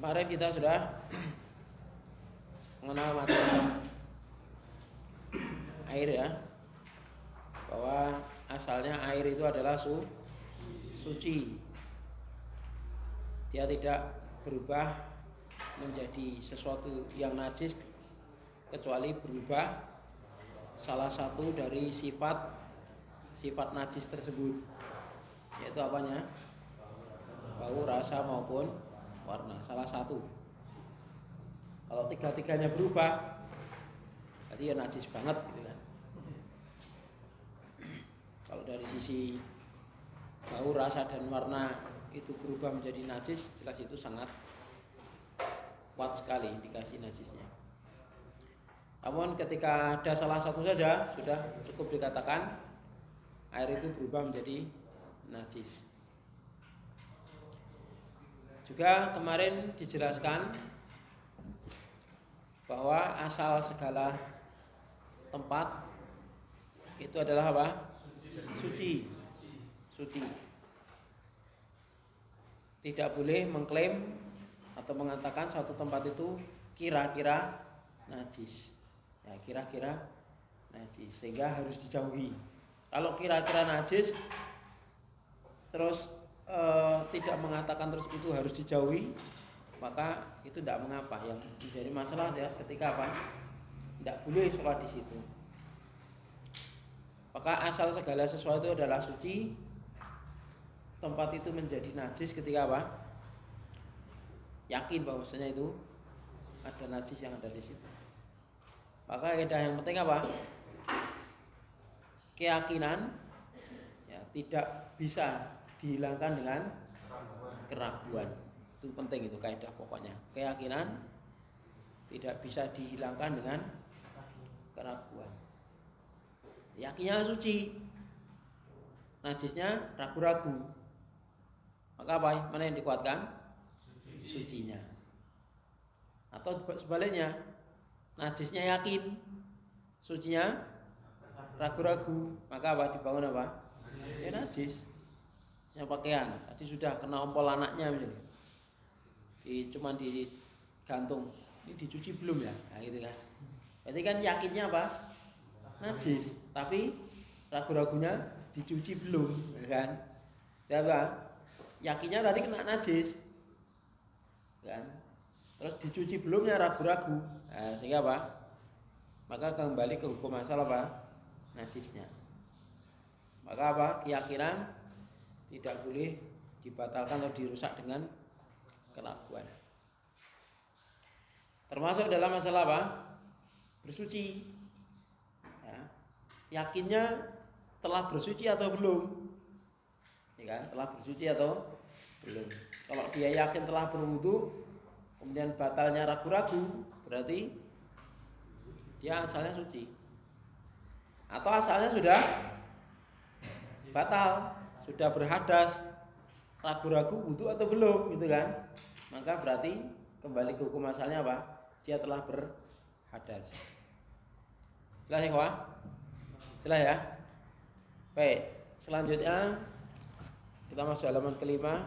Kemarin kita sudah mengenal materi air ya, bahwa asalnya air itu adalah suci. Dia tidak berubah menjadi sesuatu yang najis kecuali berubah salah satu dari sifat najis tersebut, yaitu apanya? Bau, rasa maupun warna, salah satu. Kalau tiga-tiganya berubah, berarti ya najis banget gitu kan. Kalau dari sisi bau, rasa dan warna itu berubah menjadi najis, jelas itu sangat kuat sekali indikasi najisnya. Namun ketika ada salah satu saja sudah cukup dikatakan air itu berubah menjadi najis. Juga kemarin dijelaskan bahwa asal segala tempat itu adalah apa? Suci. Tidak boleh mengklaim atau mengatakan satu tempat itu kira-kira najis. Ya, kira-kira najis, sehingga harus dijauhi. Kalau kira-kira najis terus tidak mengatakan terus itu harus dijauhi, maka itu tidak mengapa. Yang menjadi masalah ya ketika apa? Tidak boleh sholat di situ. Maka asal segala sesuatu adalah suci. Tempat itu menjadi najis ketika apa? Yakin bahwasanya itu ada najis yang ada di situ. Maka kaidah yang penting apa? Keyakinan ya, tidak bisa dihilangkan dengan keraguan. Itu penting, itu kaidah pokoknya. Keyakinan tidak bisa dihilangkan dengan keraguan. Yakinnya suci, najisnya ragu-ragu. Maka apa? Mana yang dikuatkan? Sucinya. Atau sebaliknya, najisnya yakin, sucinya ragu-ragu. Maka apa? Dibangun apa? Ya najis. Yang pakaian tadi sudah kena ompol anaknya misalnya. Cuman digantung. Ini dicuci belum ya? Nah, gitu kan. Berarti kan yakinnya apa? Najis, tapi ragu-ragunya dicuci belum, ya kan? Ya apa? Yakinnya tadi kena najis, kan? Terus dicuci belumnya ragu-ragu, nah, sehingga apa? Maka kembali ke hukum asal apa? Najisnya. Maka apa? Keyakinan tidak boleh dibatalkan atau dirusak dengan keraguan. Termasuk dalam masalah apa? Bersuci. Ya. Yakinnya telah bersuci atau belum? Ya kan? Telah bersuci atau belum? Kalau dia yakin telah berwudu, kemudian batalnya ragu-ragu, berarti dia asalnya suci. Atau asalnya sudah batal, sudah berhadas, ragu-ragu wudu atau belum, gitu kan? Maka berarti kembali ke hukum asalnya apa? Dia telah berhadas. Jelas ya, kawan? Jelas ya? Baik, selanjutnya kita masuk halaman kelima.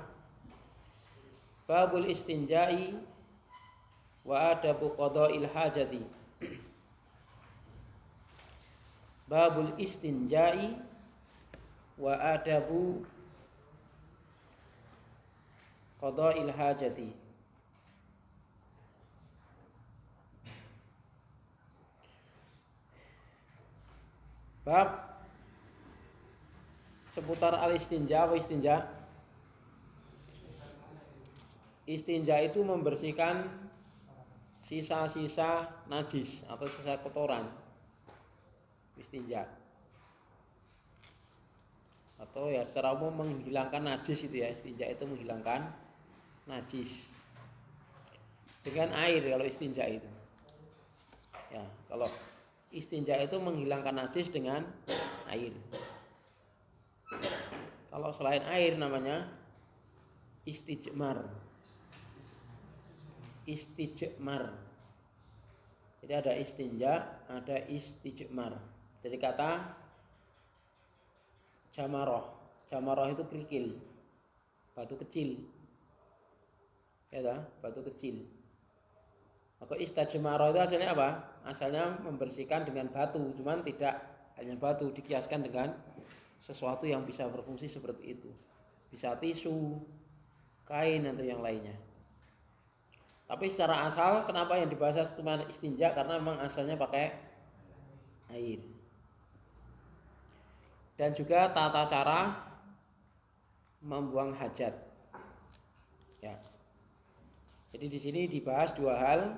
Babul istinja'i wa adabu qada'il hajati. Babul istinja'i wa adabu qada'il hajati. Bab seputar al-istinja. Apa istinja? Istinja itu membersihkan sisa-sisa najis atau sisa kotoran. Istinja. Atau ya secara umum menghilangkan najis itu ya. Istinja itu menghilangkan najis dengan air kalau istinja itu. Ya, kalau istinja itu menghilangkan najis dengan air. Kalau selain air namanya istijmar. Istijmar. Jadi ada istinja, ada istijmar. Jadi kata jamaroh. Jamaroh itu kerikil, batu kecil. Ya toh, batu kecil. Maka istajmara itu hasilnya apa? Asalnya membersihkan dengan batu, cuman tidak hanya batu, dikiaskan dengan sesuatu yang bisa berfungsi seperti itu. Bisa tisu, kain atau yang lainnya. Tapi secara asal kenapa yang dibahas cuma istinja? Karena memang asalnya pakai air. Dan juga tata cara membuang hajat. Ya. Jadi di sini dibahas dua hal,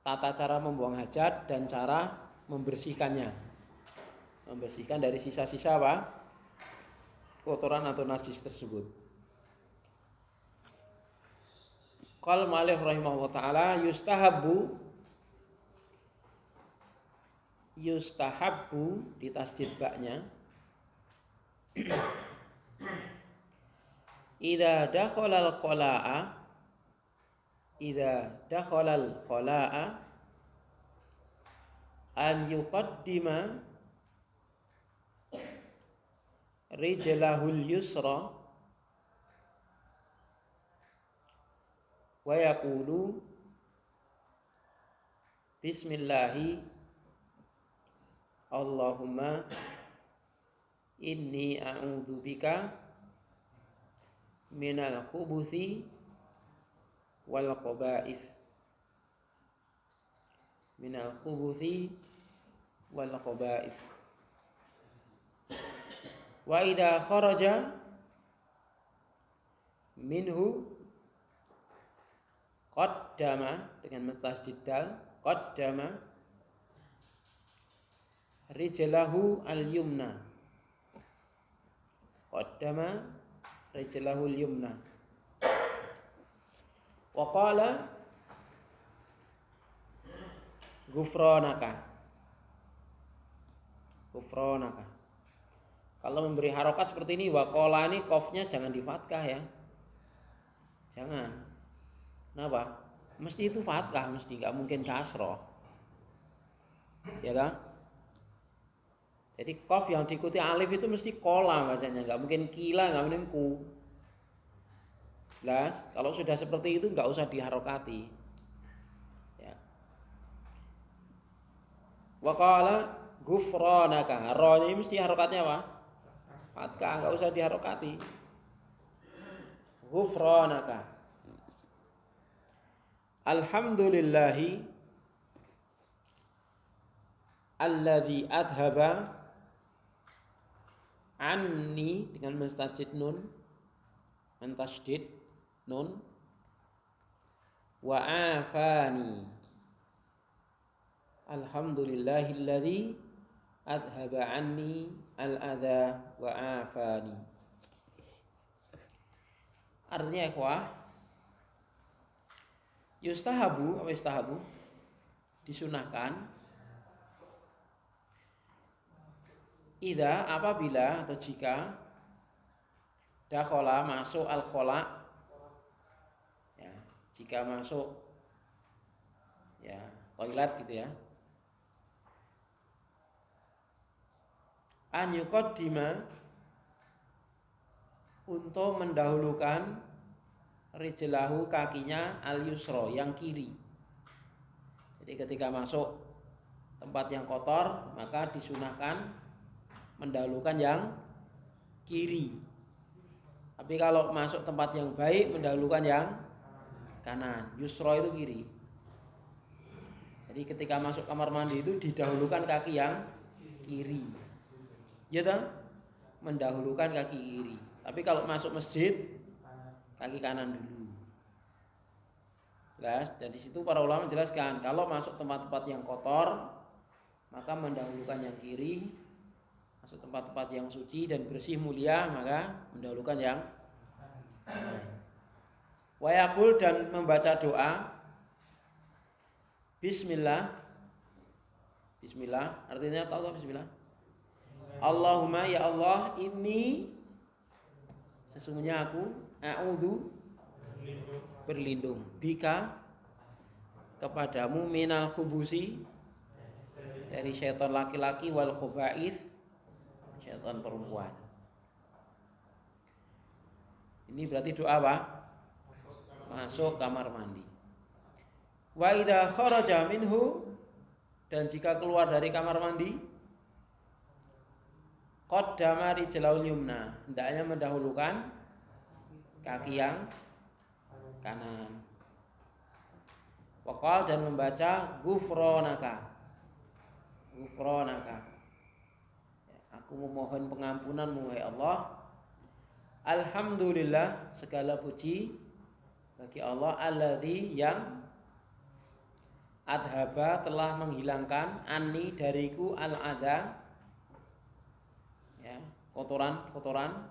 tata cara membuang hajat dan cara membersihkannya. Membersihkan dari sisa-sisa apa? Kotoran atau najis tersebut. Qala mu'allif rahimahullah ta'ala yustahabbu di tasdid ba'nya idza dakhala al-khala'a an yuqaddima rijlahul yusra wa yaqulu bismillahi Allahumma inni a'udzubika minal khubuthi wal khaba'ith wa idza kharaja minhu qaddama dengan tasdid dal qaddama rijlahu al-yumna wa qala ghufranaka. Kalau memberi harokat seperti ini, waqala ini qafnya jangan di fathah ya. Jangan. Kenapa? Mesti itu fathah, mesti enggak mungkin kasroh. Ya kan? Jadi qaf yang diikuti alif itu mesti kola bacanya, enggak mungkin kila, enggak mungkin ku. Jelas? Kalau sudah seperti itu enggak usah diharokati. Ya. Waqala ghufranaka. Ra ini mesti harokatnya apa? Fathah, enggak usah diharokati. Ghufranaka. Alhamdulillahi alladzi adhaba anni dengan mentasydid nun wa afani. Alhamdulillahilladzi adhaba anni al-adha wa afani. Artinya ikhwah, yustahabu disunahkan idza apabila atau jika dakhala masuk al-khala ya, jika masuk ya toilet gitu ya, an yuqaddima untuk mendahulukan rijlahu kakinya al-yusra yang kiri. Jadi ketika masuk tempat yang kotor maka disunahkan mendahulukan yang kiri. Tapi kalau masuk tempat yang baik mendahulukan yang kanan. Yusra itu kiri. Jadi ketika masuk kamar mandi itu didahulukan kaki yang kiri. Ya toh? Mendahulukan kaki kiri. Tapi kalau masuk masjid kaki kanan dulu. Jelas? Dan di situ para ulama menjelaskan kalau masuk tempat-tempat yang kotor maka mendahulukan yang kiri. Masuk tempat-tempat yang suci dan bersih mulia maka mendahulukan yang wa yaqul dan membaca doa bismillah. Bismillah artinya tahu tak bismillah? Allahumma ya Allah, ini sesungguhnya aku a'udzu berlindung bika kepadamu minal khubusi dari syaitan laki-laki wal khaba'ith syaitan perempuan. Ini berarti doa apa? masuk kamar mandi. Wa idza kharaja minhu, dan jika keluar dari kamar mandi, qaddama rijlaul yumna, hendaknya mendahulukan kaki yang kanan. Waqal, dan membaca ghufranaka. Ghufranaka. Aku memohon pengampunanmu wahai Allah. Alhamdulillah, segala puji bagi Allah, alladzi yang adhaba, telah menghilangkan, anni, dariku, al-adha, ya, kotoran-kotoran,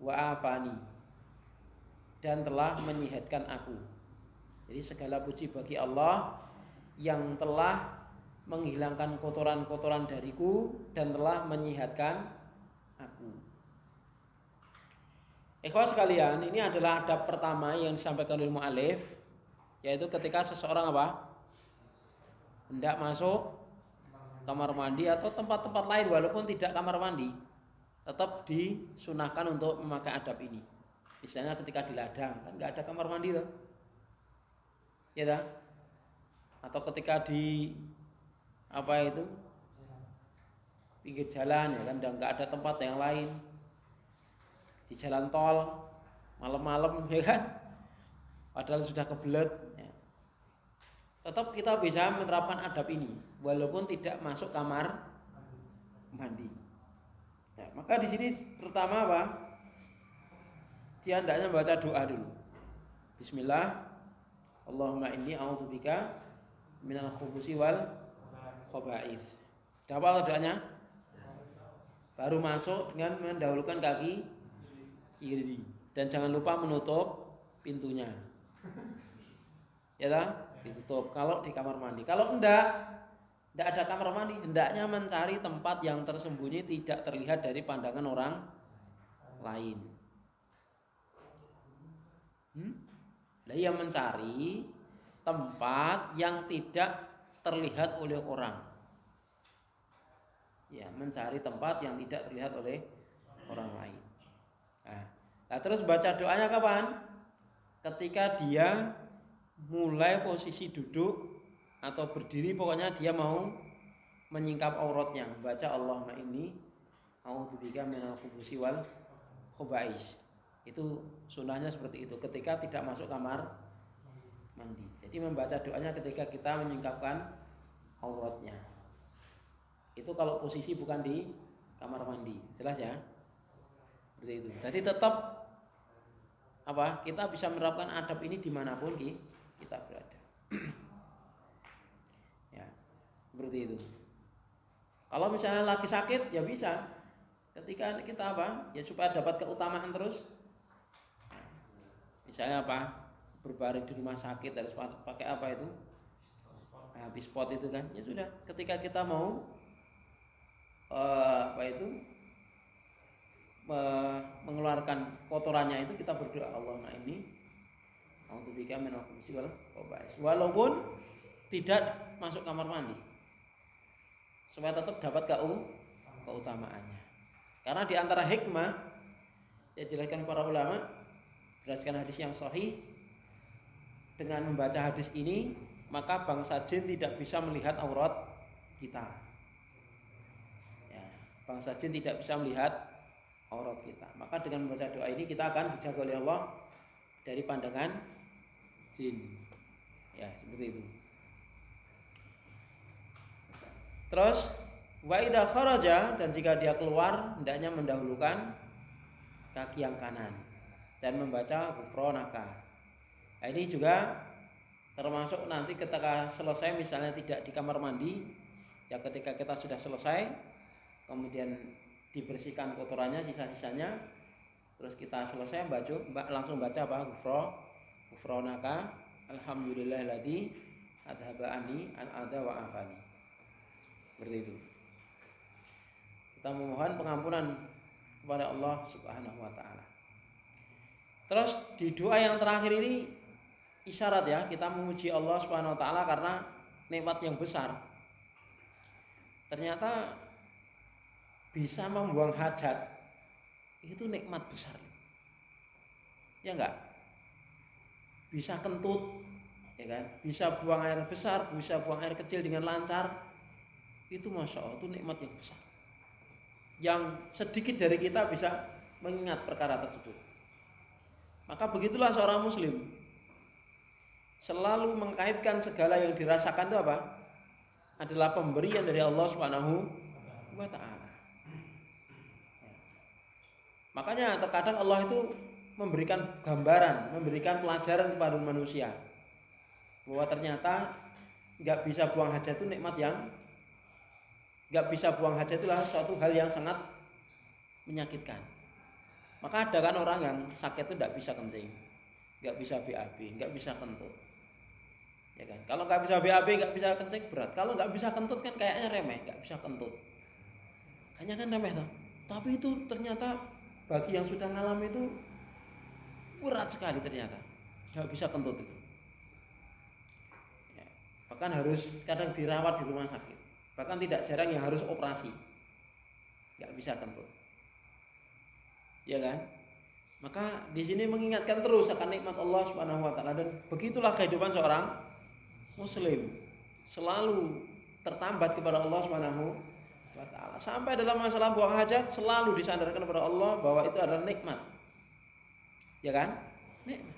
wa afani, dan telah menyehatkan aku. Jadi segala puji bagi Allah yang telah menghilangkan kotoran-kotoran dariku dan telah menyehatkan aku. Ikhwah sekalian, ini adalah adab pertama yang disampaikan oleh mu'alif, yaitu ketika seseorang hendak masuk kamar mandi atau tempat-tempat lain walaupun tidak kamar mandi, tetap disunahkan untuk memakai adab ini. Misalnya ketika di ladang, kan nggak ada kamar mandi tuh, ya dah? Atau ketika di pinggir jalan, ya kan, nggak ada tempat yang lain, di jalan tol malam-malam, ya kan, padahal sudah kebelet, ya. Tetap kita bisa menerapkan adab ini walaupun tidak masuk kamar mandi. Ya, maka di sini pertama dia hendaknya baca doa dulu. Bismillah, Allahumma inni a'udzubika minal khubusi wal khaba'ith. Dapat doanya? Baru masuk dengan mendahulukan kaki kiri, dan jangan lupa menutup pintunya. Ya tak? Ditutup kalau di kamar mandi. Kalau enggak ada kamar mandi, hendaknya mencari tempat yang tersembunyi, tidak terlihat dari pandangan orang lain. Dia mencari tempat yang tidak terlihat oleh orang. Ya, mencari tempat yang tidak terlihat oleh orang lain. Nah, terus baca doanya kapan? Ketika dia mulai posisi duduk atau berdiri, pokoknya dia mau menyingkap auratnya, baca Allahumma inni a'udzubika minal khubusi wal khaba'is. Itu sunahnya seperti itu ketika tidak masuk kamar mandi. Jadi membaca doanya ketika kita menyingkapkan auratnya. Itu kalau posisi bukan di kamar mandi, jelas ya? Seperti itu. Jadi tetap kita bisa menerapkan adab ini dimanapun kita berada. Ya, seperti itu. Kalau misalnya lagi sakit, ya bisa. Ketika kita ya supaya dapat keutamaan terus. Misalnya berbaring di rumah sakit harus pakai itu? Habis spot itu kan. Ya sudah, ketika kita mau mengeluarkan kotorannya itu, kita berdoa Allahumma inni a'udzubika minal khubusi wal khaba'is, walaupun tidak masuk kamar mandi, supaya tetap dapat keutamaannya. Karena di antara hikmah yang dijelaskan para ulama berdasarkan hadis yang sahih, dengan membaca hadis ini maka bangsa jin tidak bisa melihat aurat kita. Bangsa jin tidak bisa melihat aurat kita. Maka dengan membaca doa ini kita akan dijaga oleh Allah dari pandangan jin. Ya, seperti itu. Terus wa idza kharaja, dan jika dia keluar hendaknya mendahulukan kaki yang kanan dan membaca ghufranaka. Nah, ini juga termasuk nanti ketika selesai, misalnya tidak di kamar mandi, ya ketika kita sudah selesai kemudian dibersihkan kotorannya, sisa-sisanya, terus kita selesai langsung baca ghufranaka alhamdulillahilladzi adhaba anni al-adha wa afani. Seperti itu. Kita memohon pengampunan kepada Allah Subhanahu wa taala. Terus di doa yang terakhir ini isyarat ya, kita memuji Allah Subhanahu wa taala karena nikmat yang besar. Ternyata bisa membuang hajat itu nikmat besar. Ya enggak? bisa kentut, ya kan? Bisa buang air besar, bisa buang air kecil dengan lancar. Itu masya Allah, itu nikmat yang besar. Yang sedikit dari kita bisa mengingat perkara tersebut. Maka begitulah seorang muslim selalu mengkaitkan segala yang dirasakan itu apa? Adalah pemberian dari Allah Subhanahu wa taala. Makanya terkadang Allah itu memberikan gambaran, memberikan pelajaran kepada manusia bahwa ternyata nggak bisa buang hajat itu nikmat yang nggak bisa buang hajat itulah suatu hal yang sangat menyakitkan. Maka ada kan orang yang sakit itu nggak bisa kencing, nggak bisa BAB, nggak bisa kentut, ya kan? Kalau nggak bisa BAB, nggak bisa kencing berat. Kalau nggak bisa kentut kan kayaknya remeh, nggak bisa kentut, kayaknya kan remeh toh. Tapi itu ternyata bagi yang sudah ngalami itu berat sekali ternyata, nggak bisa kentut itu. Ya, bahkan harus kadang dirawat di rumah sakit. Bahkan tidak jarang yang harus operasi, nggak bisa kentut, ya kan? Maka di sini mengingatkan terus akan nikmat Allah Subhanahu wa taala, dan begitulah kehidupan seorang muslim, selalu tertambat kepada Allah Subhanahu wa taala. Sampai dalam masalah buang hajat selalu disandarkan kepada Allah bahwa itu adalah nikmat. Ya kan? Nikmat.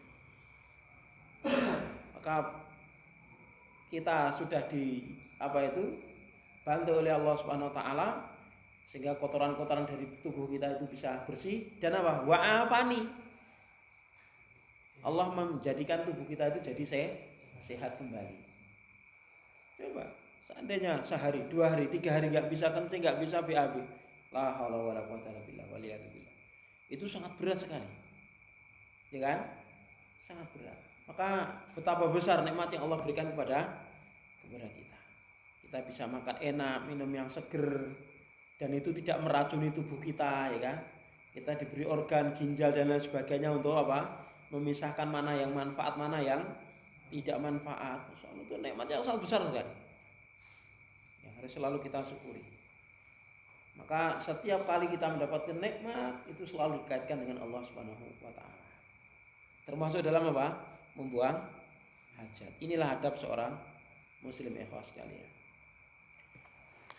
Maka kita sudah bantu oleh Allah Subhanahu wa taala sehingga kotoran-kotoran dari tubuh kita itu bisa bersih, dan apa? Wa'afani. Allah menjadikan tubuh kita itu jadi sehat kembali. Coba seandainya sehari, 2 hari, 3 hari nggak bisa kencing, nggak bisa BAB, la haula wala quwwata illa billah, waliyadzubillah. Itu sangat berat sekali, ya kan? Sangat berat. Maka betapa besar nikmat yang Allah berikan kepada kita. Kita bisa makan enak, minum yang seger, dan itu tidak meracuni tubuh kita, ya kan? Kita diberi organ, ginjal dan lain sebagainya untuk apa? Memisahkan mana yang manfaat, mana yang tidak manfaat. Soalnya itu nikmat yang sangat besar sekali, yang harus selalu kita syukuri. Maka setiap kali kita mendapatkan nikmat itu selalu dikaitkan dengan Allah Subhanahu wa taala. Termasuk dalam apa? Membuang hajat. Inilah adab seorang muslim, ikhwas sekalian.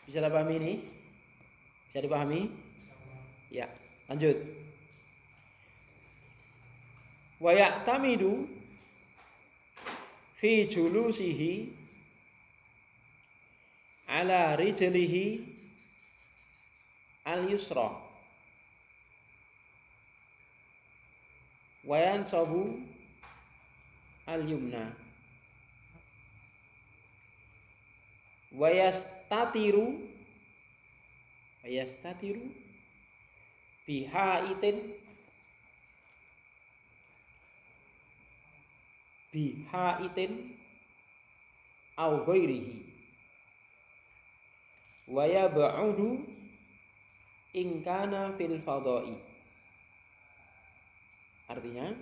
Bisa dipahami ini? Bisa dipahami? Ya, lanjut. Wa ya'tamidu fi julusihi ala rijlihi al-yusra wa yansabu al-yumna wa yastatiru bihaitin au ghairihi wa yab'udu in kana fil fadai. Artinya,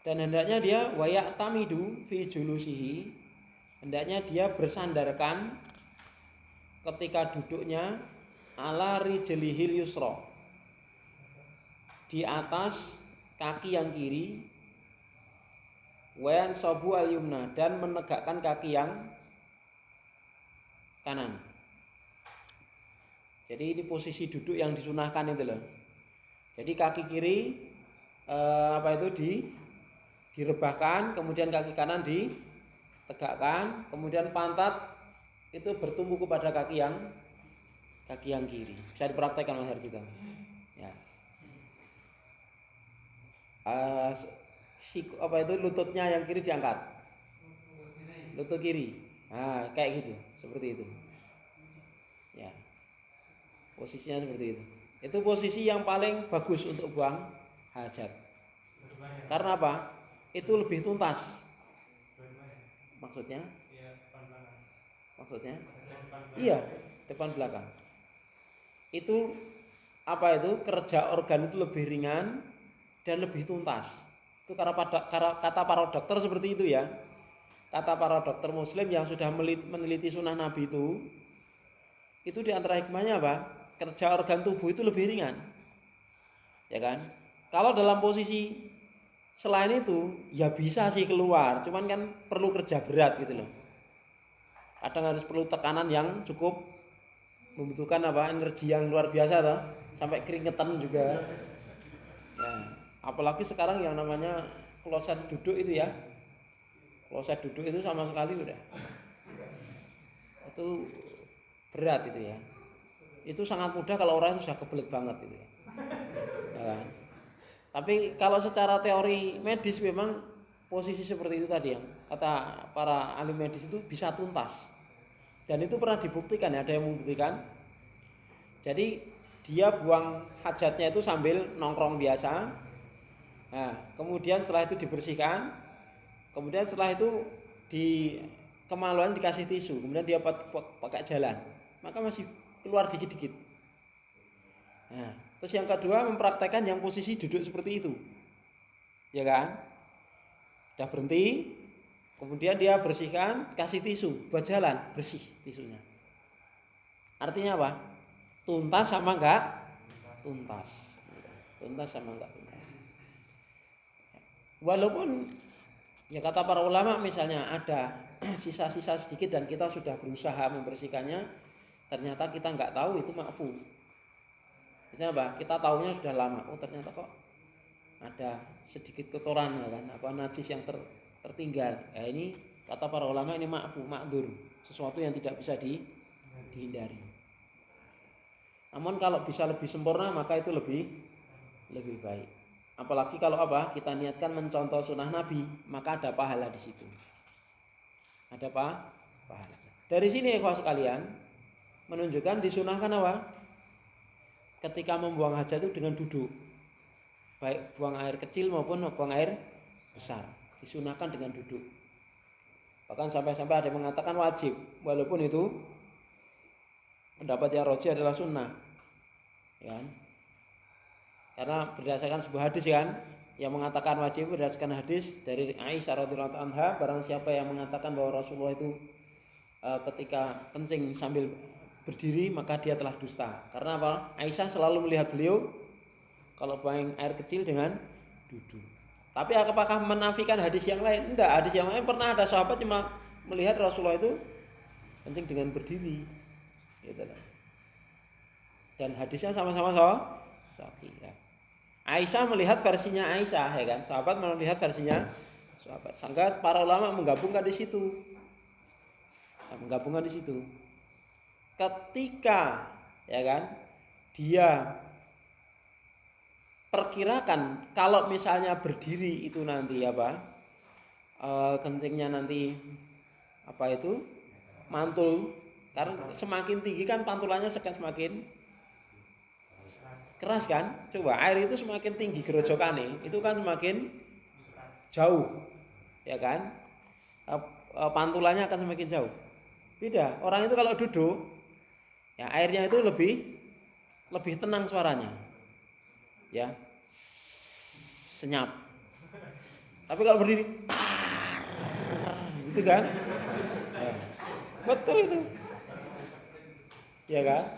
dan hendaknya dia wa ya'tamidu fi julusihi, hendaknya dia bersandarkan ketika duduknya ala rijlihil yusra, di atas kaki yang kiri, wayan sobu al yumna, dan menegakkan kaki yang kanan. Jadi ini posisi duduk yang disunahkan itu loh. Jadi kaki kiri direbahkan, kemudian kaki kanan ditegakkan, kemudian pantat itu bertumpu kepada kaki yang kiri. Bisa dipraktekkan Mas Harjito. Ya. Lututnya yang kiri diangkat. Lutut kiri. Nah, kayak gitu, seperti itu. Ya. Posisinya seperti itu. Itu posisi yang paling bagus untuk buang hajat. Karena apa? Itu lebih tuntas. Maksudnya? Iya, depan belakang. Itu kerja organ itu lebih ringan dan lebih tuntas. Itu kata para dokter seperti itu ya. Kata para dokter muslim yang sudah meneliti sunnah Nabi itu di antara hikmahnya apa? Kerja organ tubuh itu lebih ringan. Ya kan? Kalau dalam posisi selain itu ya bisa sih keluar, cuman kan perlu kerja berat gitu loh. Kadang harus perlu tekanan yang cukup, membutuhkan energi yang luar biasa toh, sampai keringetan juga. Ya, apalagi sekarang yang namanya kloset duduk itu ya. Kloset duduk itu sama sekali udah. Itu berat itu ya. Itu sangat mudah kalau orang itu sudah kebelet banget itu ya. Ya kan? Tapi kalau secara teori medis memang posisi seperti itu tadi yang kata para ahli medis itu bisa tuntas. Dan itu pernah dibuktikan ya, ada yang membuktikan. Jadi dia buang hajatnya itu sambil nongkrong biasa. Nah, kemudian setelah itu dibersihkan, kemudian setelah itu di kemaluan dikasih tisu, kemudian dia pakai jalan, maka masih keluar dikit-dikit. Nah, terus yang kedua mempraktekkan yang posisi duduk seperti itu, ya kan? Udah berhenti, kemudian dia bersihkan, kasih tisu, buat jalan, bersih tisunya. Artinya apa? Tuntas sama enggak? Tuntas. Tuntas sama enggak tuntas. Walaupun ya kata para ulama misalnya ada sisa-sisa sedikit dan kita sudah berusaha membersihkannya, ternyata kita enggak tahu itu ma'fu. Misalnya apa? Kita tahunya sudah lama. Oh ternyata kok ada sedikit kotoran ya kan? Najis yang tertinggal. Ya ini kata para ulama ini ma'fu, ma'dzur, sesuatu yang tidak bisa dihindari. Namun kalau bisa lebih sempurna maka itu lebih baik. Apalagi kalau kita niatkan mencontoh sunnah Nabi, maka ada pahala di situ. Ada pahala. Dari sini ikhwah sekalian menunjukkan disunahkan ketika membuang hajat itu dengan duduk. Baik buang air kecil maupun buang air besar, disunahkan dengan duduk. Bahkan sampai-sampai ada yang mengatakan wajib, walaupun itu pendapat yang rajih adalah sunnah. Ya. Karena berdasarkan sebuah hadis kan yang mengatakan wajib berdasarkan hadis dari Aisyah radhiyallahu anha, barang siapa yang mengatakan bahwa Rasulullah itu ketika kencing sambil berdiri maka dia telah dusta. Karena apa? Aisyah selalu melihat beliau kalau buang air kecil dengan duduk. Tapi apakah menafikan hadis yang lain? Enggak, hadis yang lain pernah ada sahabat yang melihat Rasulullah itu kencing dengan berdiri. Gitu. Dan hadisnya sama-sama sahih ya. Aisyah melihat versinya Aisyah ya kan, sahabat melihat versinya sahabat. Sehingga para ulama menggabungkan di situ. Ketika ya kan dia perkirakan kalau misalnya berdiri itu nanti kencingnya nanti mantul, karena semakin tinggi kan pantulannya semakin keras kan? Coba air itu semakin tinggi gerojokane, itu kan semakin jauh, ya kan? Pantulannya akan semakin jauh. Beda, orang itu kalau duduk, ya airnya itu lebih tenang suaranya, ya, senyap. Tapi kalau berdiri, gitu kan? Ya. Betul itu, ya kan?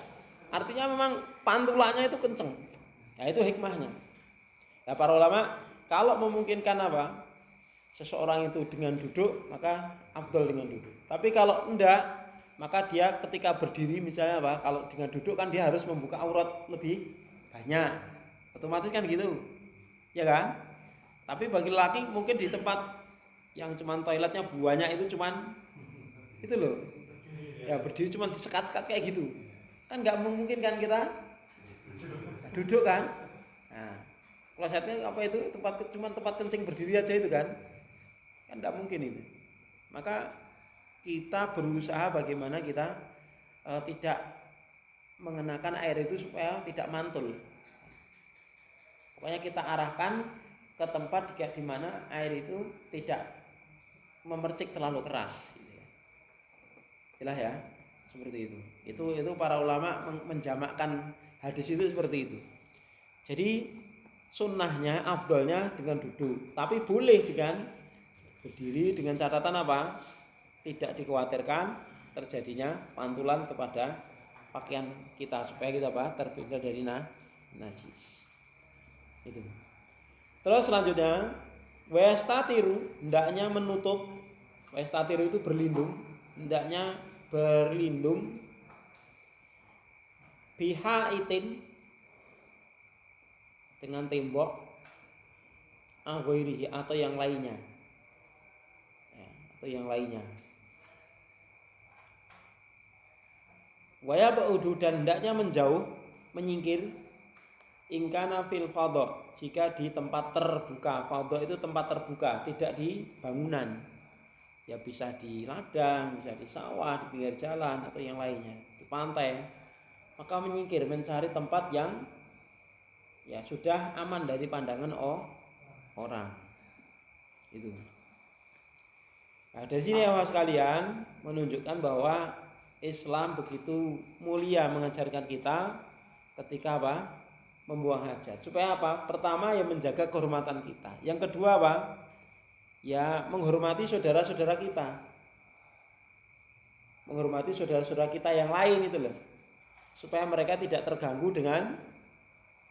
Artinya memang pantulannya itu kenceng. Nah itu hikmahnya. Nah para ulama kalau memungkinkan seseorang itu dengan duduk maka afdol dengan duduk. Tapi kalau enggak maka dia ketika berdiri misalnya kalau dengan duduk kan dia harus membuka aurat lebih banyak. Otomatis kan gitu. Ya kan? Tapi bagi laki mungkin di tempat yang cuman toiletnya banyak itu cuman itu loh. Ya berdiri cuman disekat-sekat kayak gitu. Kan nggak memungkinkan kita duduk kan? Nah, klosetnya tempat kencing berdiri aja itu kan nggak mungkin itu. Maka kita berusaha bagaimana kita tidak mengenakan air itu supaya tidak mantul. Pokoknya kita arahkan ke tempat di mana air itu tidak memercik terlalu keras. Jelas ya? Seperti itu. Itu para ulama menjamakkan hadis itu seperti itu. Jadi sunnahnya, afdolnya dengan duduk. Tapi boleh dengan berdiri dengan catatan tidak dikhawatirkan terjadinya pantulan kepada pakaian kita supaya kita terhindar dari najis. Itu. Terus selanjutnya Wastatiru, hendaknya menutup. Wastatiru itu berlindung, hendaknya berlindung. Bihaitin, dengan tembok, aghairihi, atau yang lainnya. Atau yang lainnya. Waya ba'udu, dan hendaknya menjauh, menyingkir. Ingkana fil fadha, jika di tempat terbuka. Fadha itu tempat terbuka, tidak di bangunan. Ya bisa di ladang, bisa di sawah, di pinggir jalan, atau yang lainnya, di pantai. Maka menyingkir, mencari tempat yang ya sudah aman dari pandangan orang. Itu. Nah, dari sini ya sekalian menunjukkan bahwa Islam begitu mulia mengajarkan kita ketika apa? Membuang hajat. Supaya apa? Pertama ya menjaga kehormatan kita. Yang kedua apa? Ya menghormati saudara-saudara kita. Menghormati saudara-saudara kita yang lain itu loh. Supaya mereka tidak terganggu dengan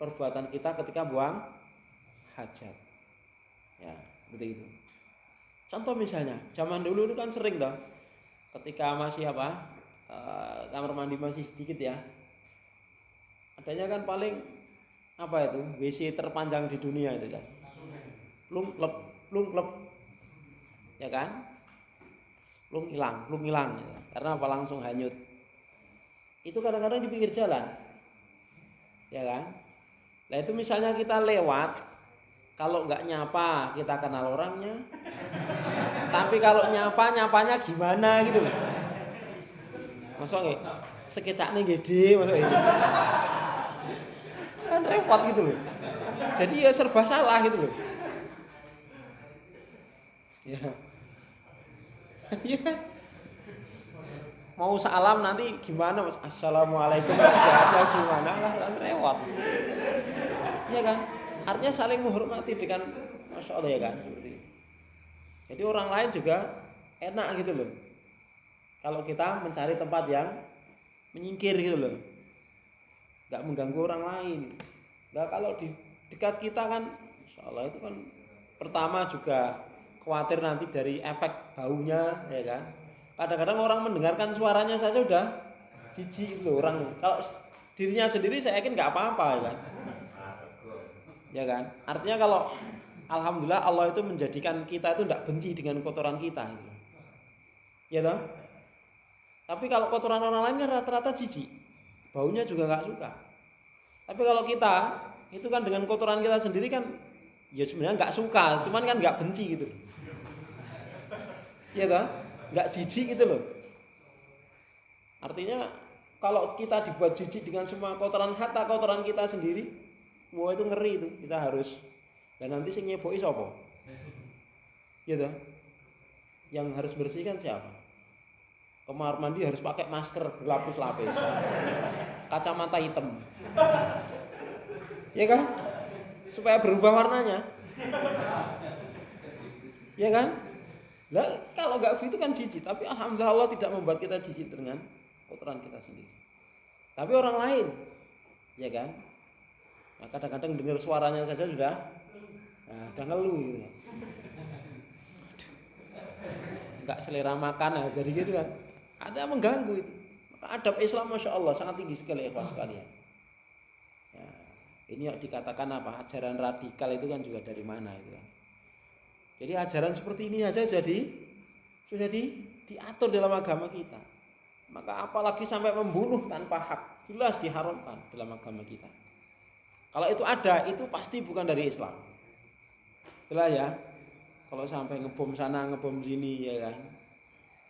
perbuatan kita ketika buang hajat. Ya, seperti itu. Contoh misalnya, zaman dulu itu kan sering toh, ketika masih kamar mandi masih sedikit ya, adanya kan paling itu WC terpanjang di dunia itu kan, lung ya kan, lung hilang, ya. Karena apa? Langsung hanyut. Itu kadang-kadang di pinggir jalan, ya kan. Nah itu misalnya kita lewat, kalau nggak nyapa kita kenal orangnya, tapi kalau nyapanya gimana gitu loh. Masuk nggak? Sekecaknya gede, masuk ini. Kan repot gitu loh. Jadi ya serba salah gitu loh. Ya. Iya kan? Mau salam nanti gimana Mas? Assalamualaikum. Jawabnya gimana lah, repot. Iya kan? Artinya saling menghormati dengan Masya Allah ya kan? Seperti itu. Jadi orang lain juga enak gitu loh. Kalau kita mencari tempat yang menyingkir gitu loh, nggak mengganggu orang lain. Nah kalau di dekat kita kan, Insya Allah itu kan pertama juga khawatir nanti dari efek baunya, ya kan. Kadang-kadang orang mendengarkan suaranya saja udah jijik loh orang. Kalau dirinya sendiri saya yakin nggak apa-apa, ya kan. Ya kan. Artinya kalau alhamdulillah Allah itu menjadikan kita itu tidak benci dengan kotoran kita, gitu. Ya toh? Tapi kalau kotoran orang lain kan rata-rata jijik, baunya juga nggak suka. Tapi kalau kita itu kan dengan kotoran kita sendiri kan, ya sebenarnya nggak suka, cuman kan nggak benci gitu. Ya toh? Nggak jijik gitu loh. Artinya kalau kita dibuat jijik dengan semua kotoran, hatta kotoran kita sendiri, wah itu ngeri itu. Kita harus, dan nanti sing nyeboki sapa? Ya toh? Yang harus bersihkan siapa? Kamar mandi harus pakai masker berlapis-lapis, kacamata hitam, ya kan? Supaya berubah warnanya, ya kan? Nah, kalau nggak begitu kan jijik. Tapi alhamdulillah Allah tidak membuat kita jijik dengan kotoran kita sendiri. Tapi orang lain, ya kan? Nah, kadang-kadang dengar suaranya saja sudah ngeluh gitu. Nggak selera makan, jadi gitu kan. Ada mengganggu itu. Maka adab Islam Masya Allah sangat tinggi sekali ikhwas sekalian. Ya, ini dikatakan apa? Ajaran radikal itu kan juga dari mana itu kan? Jadi ajaran seperti ini aja sudah diatur dalam agama kita. Maka apalagi sampai membunuh tanpa hak, jelas diharamkan dalam agama kita. Kalau itu ada, itu pasti bukan dari Islam. Jelas ya. Kalau sampai ngebom sana, ngebom sini, ya kan.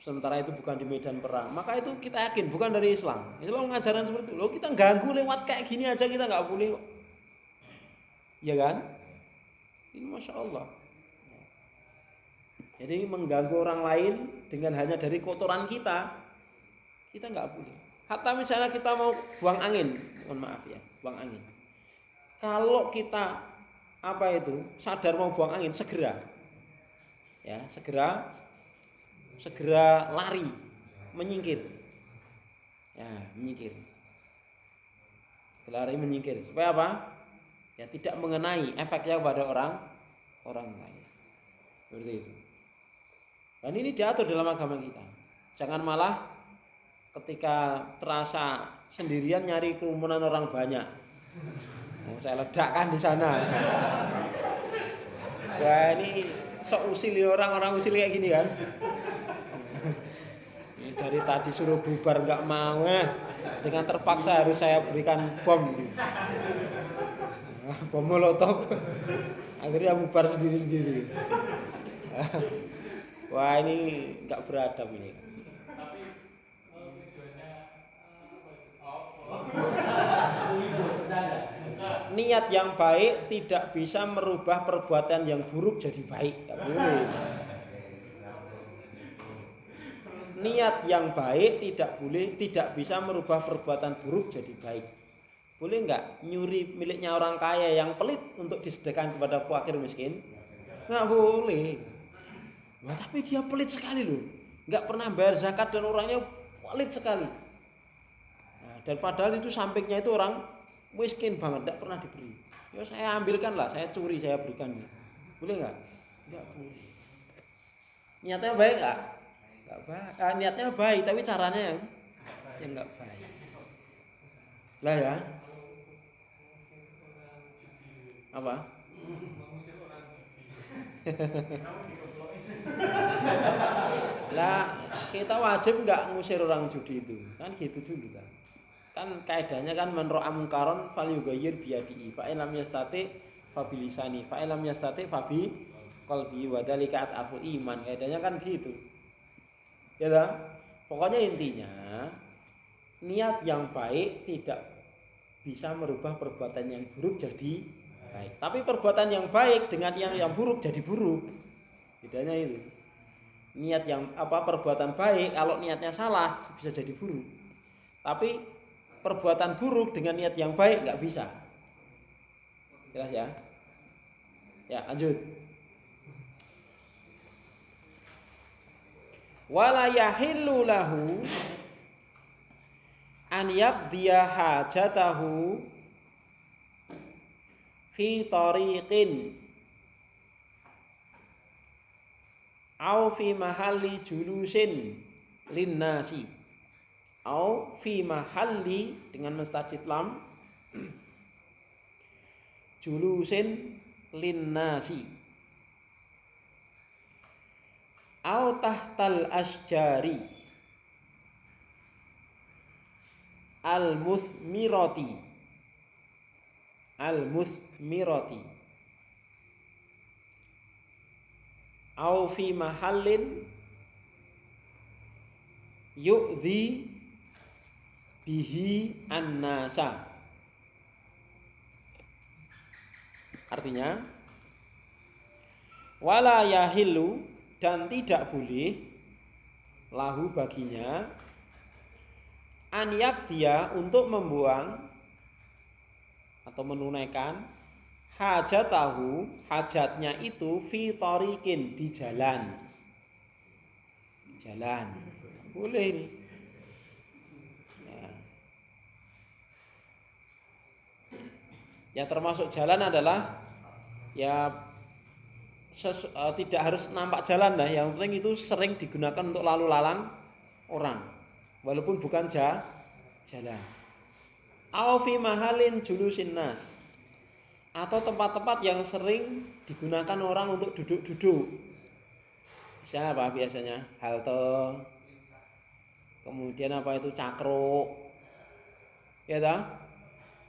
Sementara itu bukan di medan perang, maka itu kita yakin bukan dari Islam. Islam ngajaran seperti itu. Loh kita ganggu lewat kayak gini aja kita nggak boleh, ya kan? Ini Masya Allah. Jadi mengganggu orang lain dengan hanya dari kotoran kita nggak boleh. Hatta misalnya kita mau buang angin, mohon maaf ya, buang angin. Kalau kita sadar mau buang angin, segera lari, menyingkir. Ya, menyingkir. Lari menyingkir. Supaya apa? Ya tidak mengenai efeknya pada orang lain. Seperti itu. Dan ini diatur dalam agama kita. Jangan malah ketika terasa sendirian nyari kerumunan orang banyak. Saya ledakkan di sana. Wah, ini sok usil orang usil kayak gini kan. Ini dari tadi suruh bubar nggak mau, dengan terpaksa harus saya berikan bom. Bom molotov. Akhirnya bubar sendiri-sendiri. Wah, ini nggak beradab ini. Niat yang baik tidak bisa merubah perbuatan yang buruk jadi baik. Nggak boleh. Niat yang baik tidak bisa merubah perbuatan buruk jadi baik. Boleh nggak nyuri miliknya orang kaya yang pelit untuk disedekahkan kepada fakir miskin? Nggak boleh. Nah, tapi dia pelit sekali loh, nggak pernah bayar zakat dan orangnya pelit sekali. Nah, dan padahal itu sampingnya itu orang miskin banget, nggak pernah diberi. Ya saya ambilkan lah, saya curi, saya berikan. Boleh nggak? Nggak boleh. Niatnya baik nggak? Nggak baik. Niatnya baik, tapi caranya yang nggak baik. Lah ya. Apa? Lah kita wajib nggak ngusir orang judi itu kan gitu dulu kan kaidahnya kan man ra'a munkaron falyughayyir biyadihi fa in lam yastati fa bilisani fa in lam yastati fa bi qalbi wa dzalika at'aful iman, kaidahnya kan gitu ya dah. Pokoknya intinya niat yang baik tidak bisa merubah perbuatan yang buruk jadi baik, tapi perbuatan yang baik dengan yang buruk jadi buruk. Bedanya itu. Niat yang perbuatan baik kalau niatnya salah bisa jadi buruk. Tapi perbuatan buruk dengan niat yang baik nggak bisa. Jelas ya? Ya, lanjut. Wala yahillu lahu an yaqdiya hajatahu fi tariqin au fi mahalli julusin linnasi au fi mahalli dengan mustajid lam julusin linnasi au tahtal asjari al-muthmirati au fi mahallin yu'dhi bihi an-nasa. Artinya wala yahillu, dan tidak boleh lahu baginya an yakdia, untuk membuang atau menunaikan hajatahu, hajatnya itu fi tariqin, di jalan. Boleh ini. Ya termasuk jalan adalah ya tidak harus nampak jalan lah, yang penting itu sering digunakan untuk lalu lalang orang, walaupun bukan jalan. Au fi mahalin julusin nas, atau tempat-tempat yang sering digunakan orang untuk duduk-duduk. Misalnya apa biasanya? Halte, kemudian apa itu cakro, ya toh?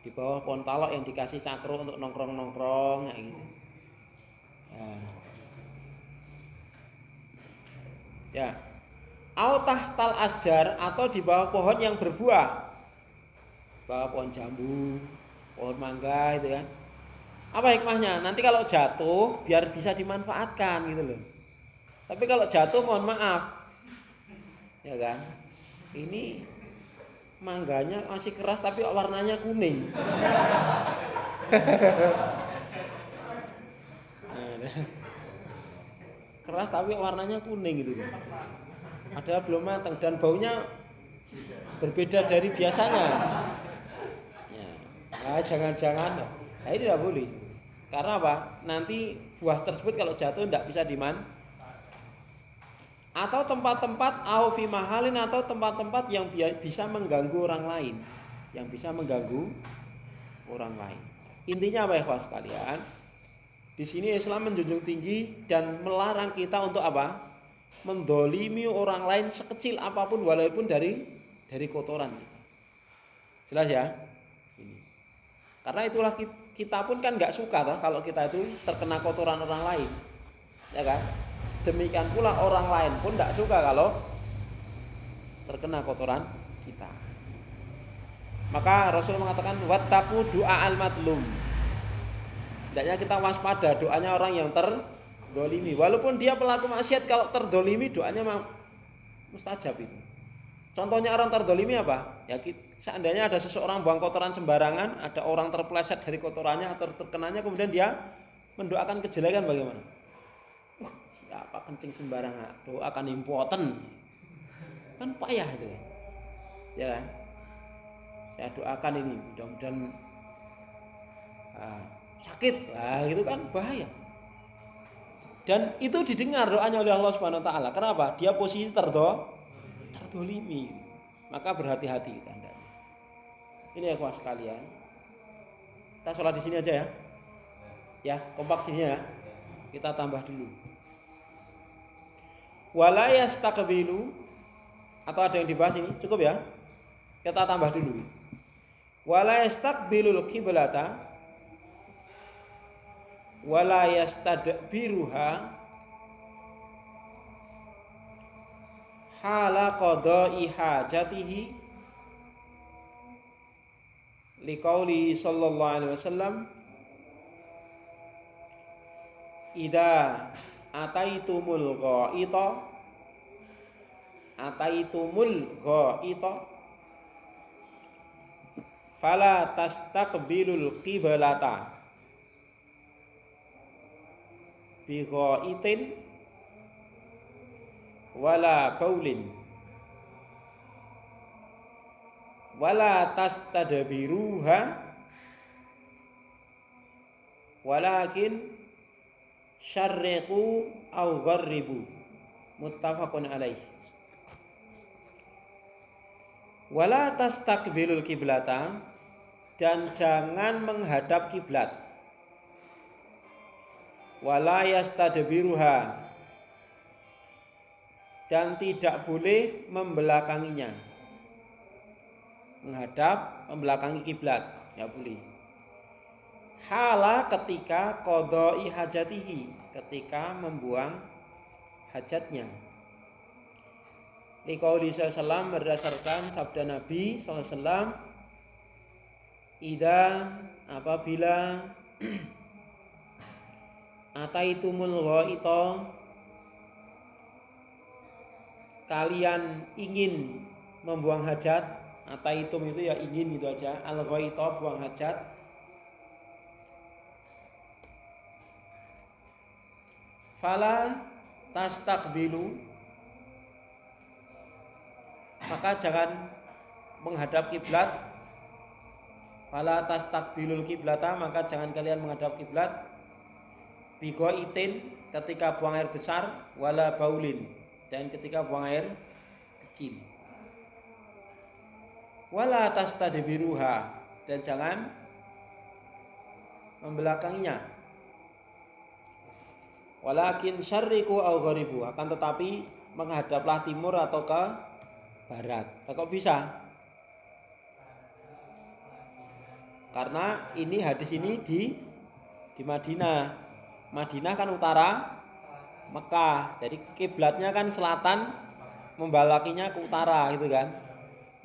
Di bawah pohon talok yang dikasih cakro untuk nongkrong-nongkrong kayak gitu. Ya. Au tahtal asjar, atau di bawah pohon yang berbuah. Bawah pohon jambu, pohon mangga itu kan. Apa hikmahnya? Nanti kalau jatuh biar bisa dimanfaatkan gitu loh. Tapi kalau jatuh mohon maaf. Ya kan? Ini mangganya masih keras tapi warnanya kuning. Keras tapi warnanya kuning gitu. Padahal belum matang dan baunya berbeda dari biasanya. Ya, jangan-jangan. Nah, ini tidak boleh. Karena apa? Nanti buah tersebut kalau jatuh tidak bisa atau tempat-tempat au fi mahalin, atau tempat-tempat yang bisa mengganggu orang lain, yang bisa mengganggu orang lain. Intinya apa ya kawan sekalian? Di sini Islam menjunjung tinggi dan melarang kita untuk apa? Mendolimi orang lain sekecil apapun walaupun dari kotoran kita. Jelas ya? Ini. Karena itulah kita pun kan nggak suka toh kalau kita itu terkena kotoran orang lain, ya kan? Demikian pula orang lain pun nggak suka kalau terkena kotoran kita. Maka Rasul mengatakan wattaqu du'a al-madlum. Hendaknya kita waspada doanya orang yang terdolimi. Walaupun dia pelaku maksiat, kalau terdolimi doanya mustajab itu. Contohnya orang terdolimi apa? Ya, seandainya ada seseorang buang kotoran sembarangan, ada orang terpeleset dari kotorannya atau terkenanya, kemudian dia mendoakan kejelekan, bagaimana? Apa kencing sembarangan, doakan impoten, kan payah itu ya kan? Saya doakan ini mudah-mudahan sakit, gitu kan bahaya. Dan itu didengar doanya oleh Allah Subhanahu Wa Taala. Kenapa? Dia posisi terdolimi. Maka berhati-hati Anda. Ini ya kawan sekalian. Kita sholat di sini aja ya. Ya, kompak sini ya. Kita tambah dulu. Wala yastaqbilu, atau ada yang dibahas ini? Cukup ya? Kita tambah dulu. Wala yastaqbilul qiblata wala yastadbiruha hala qada'i hajatihi liqauli sallallahu alaihi wasallam idza ataitumul ghaita fala tastaqbilul qiblata bi ghaitin wala baulin wala tastadbiruha walakin syarriqu au gharribu, muttafaqun alaih. Wala tastaqbilul kiblata, dan jangan menghadap kiblat. Wala yastadbiruha, dan tidak boleh membelakanginya. Menghadap, membelakangi kiblat, ya boleh. Hala ketika qada'i hajatihi, ketika membuang hajatnya. Liqauli sallallahu berdasarkan sabda Nabi sallallahu, idza, apabila ataitumul ghaita, kalian ingin membuang hajat. Ataitum itu ya ingin gitu aja. Al ghaita, buang hajat. Fala tastaqbilu, maka jangan menghadap kiblat. Fala tastaqbilul kiblata, maka jangan kalian menghadap kiblat. Bighaitin, ketika buang air besar. Wala baulin, dan ketika buang air kecil. Wala tastadbiruha, dan jangan membelakanginya. Walakin syarriqu au gharibu, akan tetapi menghadaplah timur atau ke barat. Kok bisa? Karena ini hadis ini di Madinah. Madinah kan utara Mekah. Jadi kiblatnya kan selatan, membelakinya ke utara gitu kan.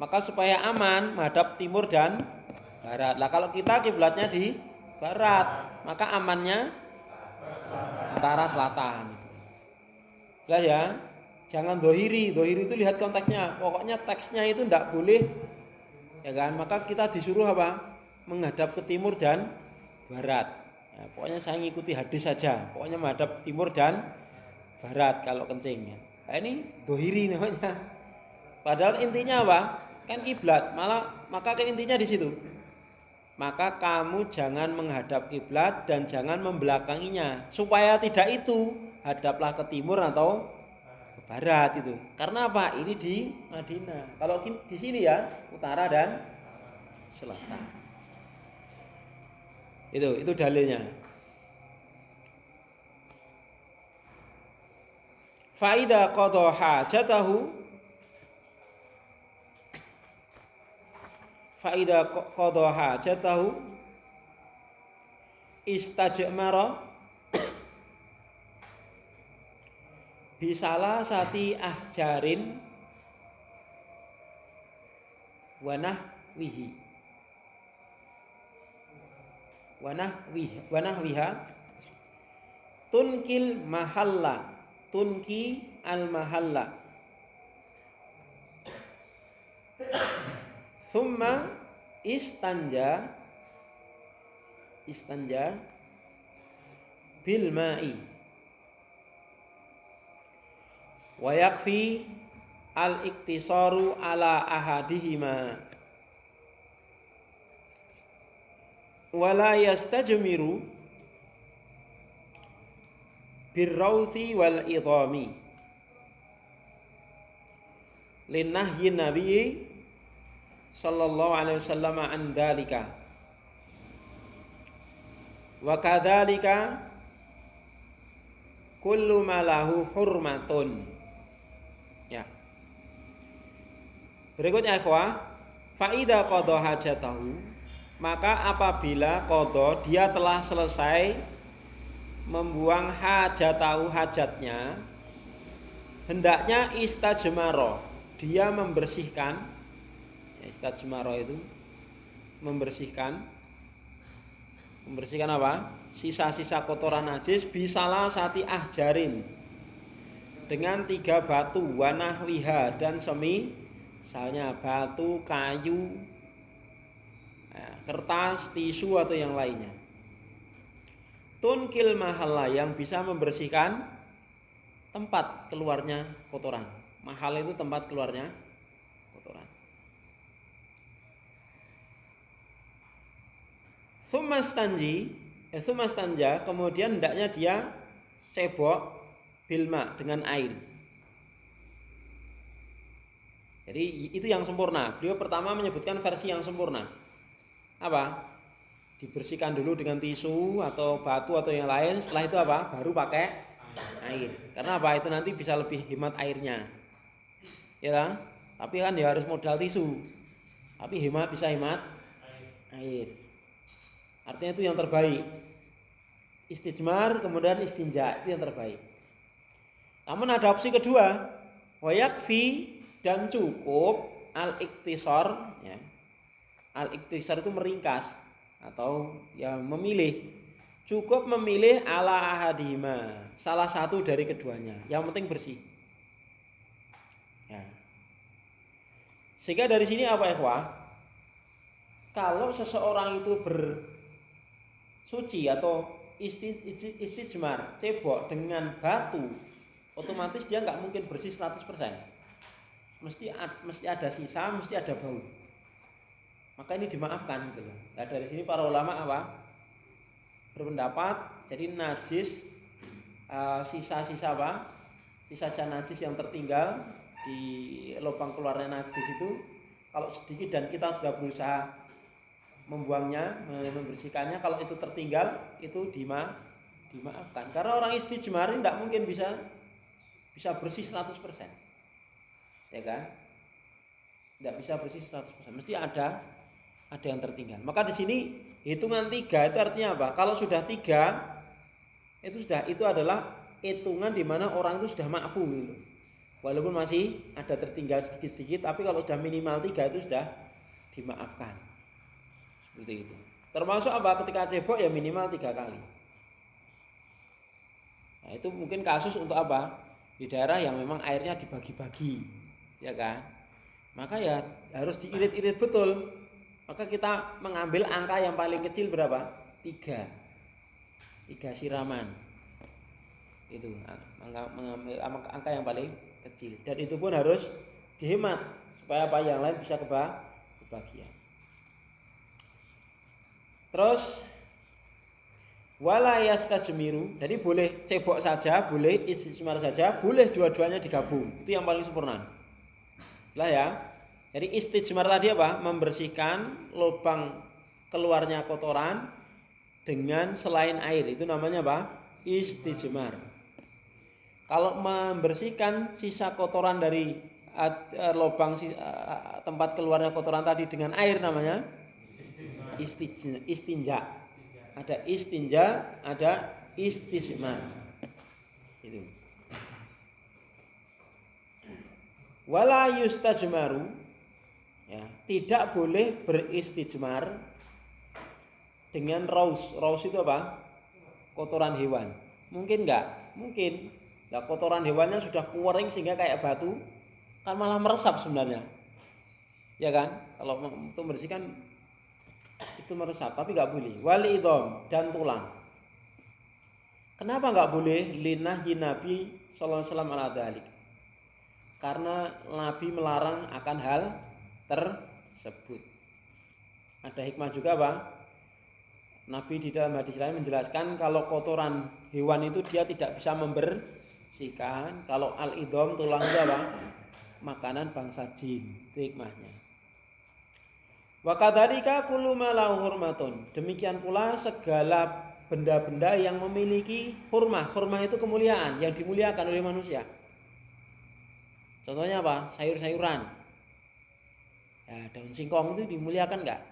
Maka supaya aman menghadap timur dan barat. Lah kalau kita kiblatnya di barat, maka amannya utara selatan. Jelas ya? Jangan dohiri. Dohiri itu lihat konteksnya. Pokoknya teksnya itu tidak boleh, ya kan? Maka kita disuruh apa? Menghadap ke timur dan barat. Ya, pokoknya saya ngikuti hadis saja. Pokoknya menghadap timur dan barat kalau kencing. Nah, ini dohiri namanya. Padahal intinya apa? Kan kiblat. Maka kan intinya di situ. maka kamu jangan menghadap kiblat dan jangan membelakanginya. Supaya tidak itu, hadaplah ke timur atau ke barat itu. Karena apa? Ini di Madinah. Kalau di sini ya, utara dan selatan. Itu dalilnya. Faida qadha hajatahu istajmara bisalah sati ahjarin wanahwiha tunki al mahalla summa istanja bil ma'i wa yakfi al iktisaru ala ahadihima wala yastajmiru birrauthi wal idhami linnahyi nabiyyi sallallahu alaihi wasallam an dzalika wa kadzalika kullu ma lahu hurmatun. Ya. Berikutnya ikhwah, fa idza qadha hajatahu, maka apabila qadha dia telah selesai membuang hajatahu hajatnya, hendaknya istajmaro, dia membersihkan. Istajmaro itu membersihkan apa? Sisa-sisa kotoran najis bisalah sati ahjarin, dengan 3 batu, wanahwiha dan misalnya batu, kayu, kertas, tisu atau yang lainnya. Tunkil mahalla, yang bisa membersihkan tempat keluarnya kotoran. Mahal itu tempat keluarnya kotoran. Sumastanja, kemudian hendaknya dia cebok bilma, dengan air. Jadi itu yang sempurna. Beliau pertama menyebutkan versi yang sempurna. Apa? Dibersihkan dulu dengan tisu atau batu atau yang lain. Setelah itu apa? Baru pakai air. Karena apa? Itu nanti bisa lebih hemat airnya. Ya kan? Tapi kan ya harus modal tisu. Tapi bisa hemat air. Artinya itu yang terbaik. Istijmar kemudian istinja, itu yang terbaik. Namun ada opsi kedua, wayakfi, dan cukup al-iktisar, ya. Al-iktisar itu meringkas atau ya memilih. Cukup memilih ala ahadihima, salah satu dari keduanya. Yang penting bersih. Ya. Sehingga dari sini apa ikhwah? Kalau seseorang itu bersuci atau istijmar, cebok dengan batu, otomatis dia nggak mungkin bersih 100%. Mesti ada sisa, mesti ada bau. Maka ini dimaafkan gitu loh. Nah, dari sini para ulama apa? Berpendapat jadi najis, sisa-sisa apa? Sisa-sisa najis yang tertinggal di lubang keluarnya najis itu, kalau sedikit dan kita sudah berusaha membuangnya, membersihkannya, kalau itu tertinggal itu dimaafkan. Karena orang istijmar ini tidak mungkin bisa bersih 100%. Ya kan? Tidak bisa bersih 100%. Mesti ada yang tertinggal. Maka di sini hitungan 3 itu artinya apa? Kalau sudah 3 itu adalah hitungan di mana orang itu sudah ma'fu gitu. Walaupun masih ada tertinggal sedikit-sedikit, tapi kalau sudah minimal 3 itu sudah dimaafkan. Seperti itu. Termasuk apa? Ketika cebok ya minimal 3 kali. Nah, itu mungkin kasus untuk apa? Di daerah yang memang airnya dibagi-bagi, ya kan? Maka ya harus diirit-irit betul. Maka kita mengambil angka yang paling kecil berapa? 3 siraman. Itu mengambil angka yang paling kecil. Dan itu pun harus dihemat supaya apa yang lain bisa kebagian. Terus wala yastajmiru, jadi boleh cebok saja, boleh istijmar saja, boleh dua-duanya digabung. Itu yang paling sempurna. Lah ya. Jadi istijmar tadi apa? Membersihkan lubang keluarnya kotoran dengan selain air. Itu namanya apa? Istijmar. Kalau membersihkan sisa kotoran dari lubang tempat keluarnya kotoran tadi dengan air namanya istinja. Ada istinja, ada istijmar. Itu. Wala yustajmaru, ya, tidak boleh beristijmar dengan raus. Raus itu apa? Kotoran hewan. Mungkin enggak? Mungkin. Nah, kotoran hewannya sudah kering sehingga kayak batu, kan malah meresap sebenarnya. Ya kan? Kalau untuk membersihkan itu meresap, tapi nggak boleh. Wali idham, dan tulang. Kenapa nggak boleh? Linahyi Nabi sallallahu alaihi wasallam ala dzalik. Karena Nabi melarang akan hal tersebut. Ada hikmah juga, Pak. Nabi di dalam hadis lain menjelaskan kalau kotoran hewan itu dia tidak bisa membersihkan. Kalau al-idham, tulang itu apa? Makanan bangsa jin. Itu hikmahnya. Wa kadzalika kullu ma lahu hurmatun. Demikian pula segala benda-benda yang memiliki hurmah. Hurmah itu kemuliaan, yang dimuliakan oleh manusia. Contohnya apa? Sayur-sayuran. Ya, daun singkong itu dimuliakan enggak?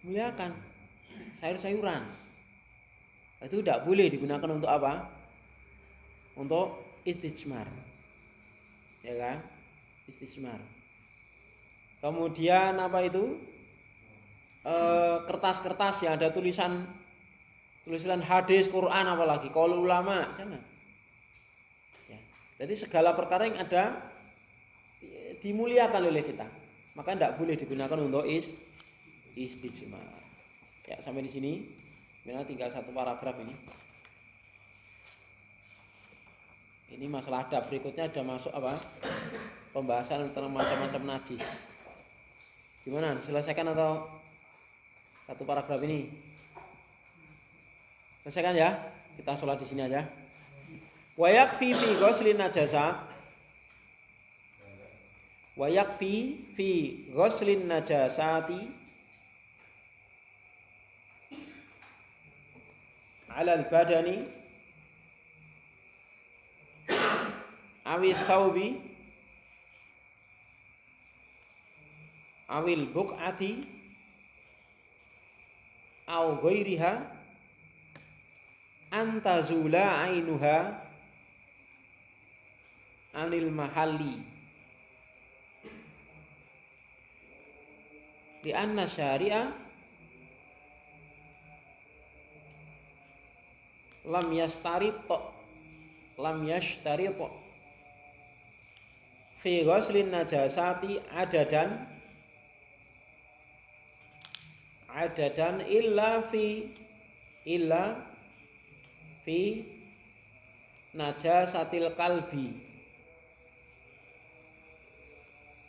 Muliakan. Sayur-sayuran. Itu tidak boleh digunakan untuk apa? Untuk istijmar. Ya kan? Istijmar. Kemudian apa itu? Kertas-kertas yang ada tulisan hadis, Quran, apalagi qaul ulama, jangan. Ya. Jadi segala perkara yang ada dimuliakan oleh kita, maka tidak boleh digunakan untuk istijmar. Ya, sampai di sini. Memang tinggal satu paragraf ini. Ini masalah adab. Berikutnya ada masuk apa? Pembahasan tentang macam-macam najis. Gimana? Diselesaikan atau satu paragraf ini? Selesaikan ya. Kita sholat di sini aja. Wa yakfi fi ghuslin najasat. Wa yakfi fi ghuslin najasati ala al-badani awi thawbi awil buq'ati au ghairiha antazula ainuha anil mahalli di anna syari'a lam yashtarit fi ghuslin najasati adadan illa fi najasatil qalbi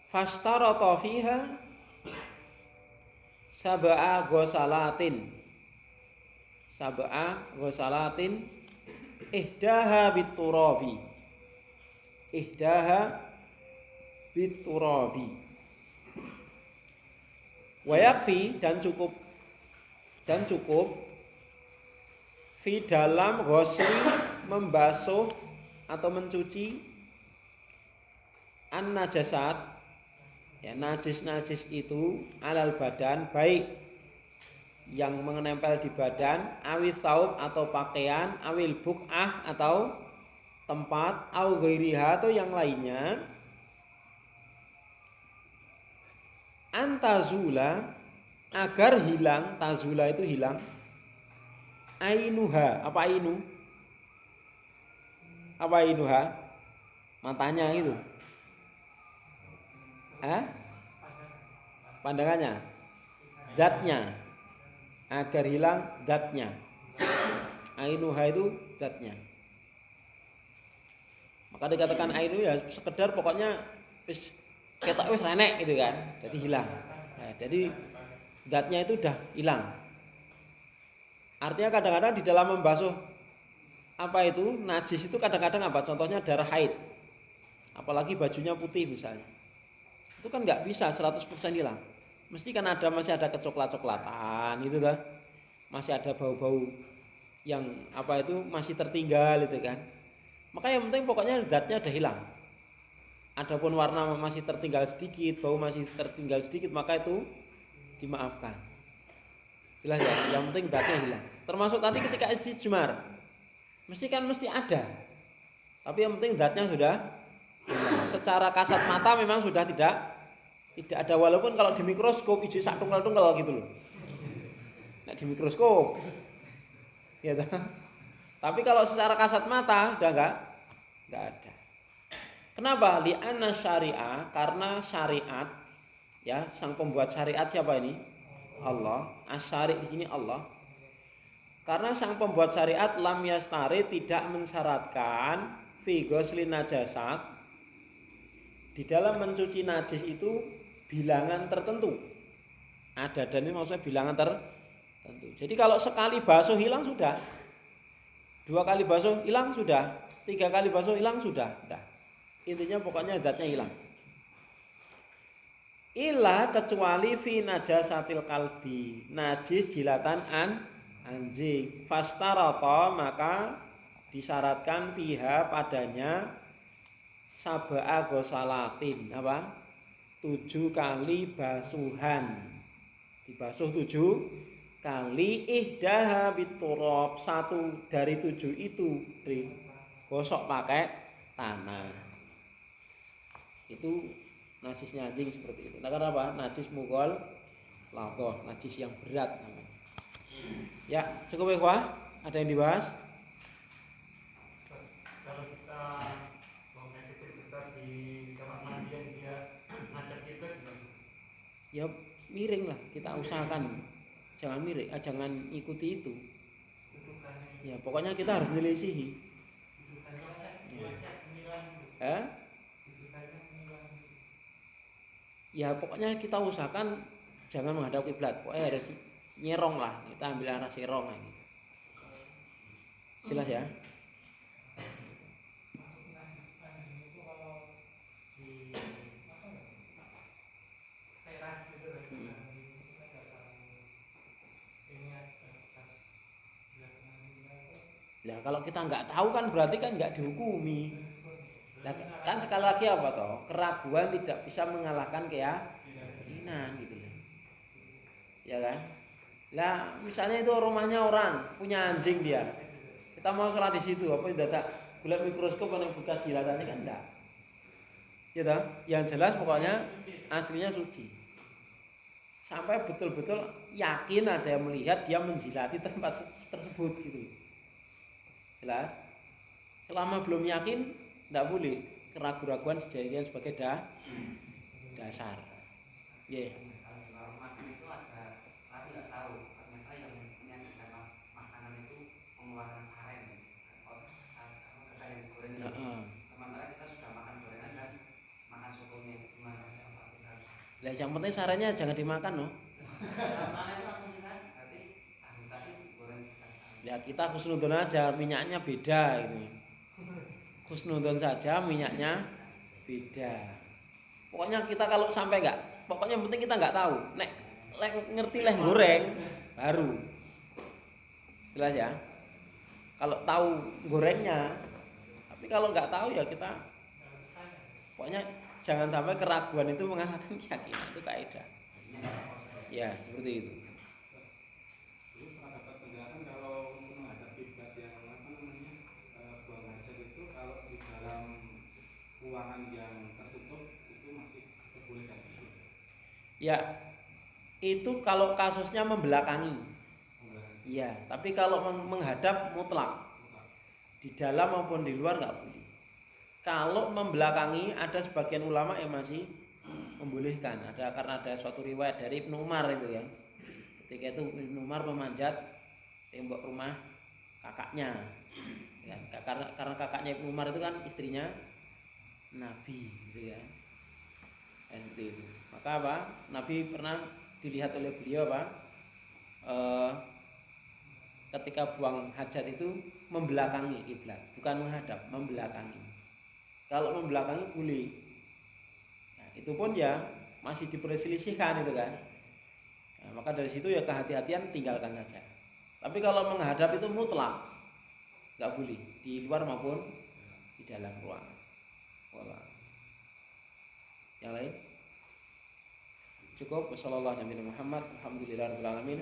fastarata fiha sab'a ghusalatin ihdaha biturabi wa yakfi dan cukup fi dalam ghusli membasuh atau mencuci an najasat, ya, najis itu alal badan, baik yang menempel di badan, awil saub atau pakaian, awil buk'ah atau tempat, au ghairiha atau yang lainnya, antazula agar hilang, tazula itu hilang, ainuha, apa ainu? Apa ainuha? Matanya itu. Pandangannya, zatnya, agar hilang zatnya. Ainuha itu zatnya. Maka dikatakan ainu ya sekedar pokoknya wis ketok wis renek gitu kan, jadi hilang. Nah, jadi zatnya itu udah hilang. Artinya kadang-kadang di dalam membasuh apa itu najis itu kadang-kadang apa? Contohnya darah haid. Apalagi bajunya putih misalnya. Itu kan nggak bisa 100% hilang. Mesti kan masih ada kecoklat-coklatan itu kan. Masih ada bau-bau yang apa itu masih tertinggal itu kan. Maka yang penting pokoknya zatnya udah hilang. Adapun warna masih tertinggal sedikit, bau masih tertinggal sedikit, maka itu dimaafkan. Jelas ya, yang penting zatnya hilang. Termasuk tadi ketika istijmar. Mesti ada. Tapi yang penting zatnya sudah hilang. Secara kasat mata memang sudah tidak ada, walaupun kalau di mikroskop hijau sak tunggal-tunggal gitu loh. Nah, di mikroskop. Ya toh. Tapi kalau secara kasat mata sudah enggak ada. Kenapa? Li'anna syariah, karena syariat ya, sang pembuat syariat siapa ini? Allah. Asy-syari' di sini Allah. Karena sang pembuat syariat lam yastari tidak mensyaratkan fi ghuslin najasat, di dalam mencuci najis itu bilangan tertentu. Ada, dan ini maksudnya bilangan tertentu. Jadi kalau sekali basuh hilang sudah. 2 kali basuh hilang sudah. 3 kali basuh hilang sudah. Intinya pokoknya zatnya hilang. Illa kecuali fi najasatil kalbi, najis jilatan anjing. Fastarata, maka disyaratkan fiha padanya sab'a ghusalatin, apa? 7 kali basuhan. Dibasuh 7 kali, ihdaha biturab, 1 dari 7 itu digosok pakai tanah. Itu najisnya anjing seperti itu. Nah, kenapa? Najis mugol ladoh, najis yang berat namanya. Ya, cukup ya, ada yang dibahas? Kalau kita buangnya titik besar di kamar mandi yang dia ngadep kiblat gimana? Ya miring lah, kita usahakan jangan miring, jangan ikuti itu. Ya pokoknya kita harus menyelisihi. Ya pokoknya kita usahakan jangan menghadap kiblat. Pokoknya harus nyerong lah, kita ambil arah serong gitu. Jelas ya? Nah kalau kita nggak tahu kan berarti kan nggak dihukumi. Nah, kan sekali lagi apa toh? Keraguan tidak bisa mengalahkan keyakinan gitu loh. Ya kan? Lah misalnya itu rumahnya orang punya anjing dia. Kita mau sholat di situ, apa tidak bulat mikroskop yang buka jilatannya kan enggak. Ya toh? Yang jelas pokoknya aslinya suci. Sampai betul-betul yakin ada yang melihat dia menjilati tempat tersebut gitu. Jelas? Selama belum yakin tidak boleh keraguan-keraguan dijadikan sebagai dasar. Yeah. Kalau makan itu ada, tapi nggak tahu ternyata yang menyajikan makanan itu mengeluarkan saren. Kayak yang goreng itu. Sementara kita sudah makan gorengan dan makan sotonya gimana? Lah yang penting sarannya jangan dimakan loh. Mana itu langsung bisa? Berarti tadi goreng. Ya kita khusnudon aja, minyaknya beda gitu. Khusnudon saja, minyaknya beda. Pokoknya kita kalau sampai pokoknya yang penting kita nggak tahu. Nek ngerti goreng baru. Jelas ya? Kalau tahu gorengnya, tapi kalau nggak tahu ya kita pokoknya jangan sampai keraguan itu mengalahkan keyakinan, itu kaidah. Ya, seperti itu. Terus pernah dapat penjelasan kalau untuk menghadap kiblat yang buang hajat itu kalau di dalam ruangan yang tertutup itu masih diperbolehkan. Ya, itu kalau kasusnya membelakangi. Iya, tapi kalau menghadap mutlak. Di dalam maupun di luar nggak boleh. Kalau membelakangi ada sebagian ulama yang masih membolehkan. Karena ada suatu riwayat dari Ibnu Umar itu ya. Ketika itu Ibnu Umar memanjat tembok rumah kakaknya. Ya, karena kakaknya Ibnu Umar itu kan istrinya Nabi gitu ya. Seperti itu. Maka apa? Nabi pernah dilihat oleh beliau apa? ketika buang hajat itu membelakangi kiblat, bukan menghadap, membelakangi. Kalau membelakangi boleh. Nah, itu pun ya masih diperselisihkan itu kan. Nah, maka dari situ ya kehati-hatian tinggalkan saja. Tapi kalau menghadap itu mutlak, nggak boleh di luar maupun di dalam ruangan. Wallah. Yang lain? Cukup. Wassallallahu alaihi wasallam. Alhamdulillahirabbil alamin.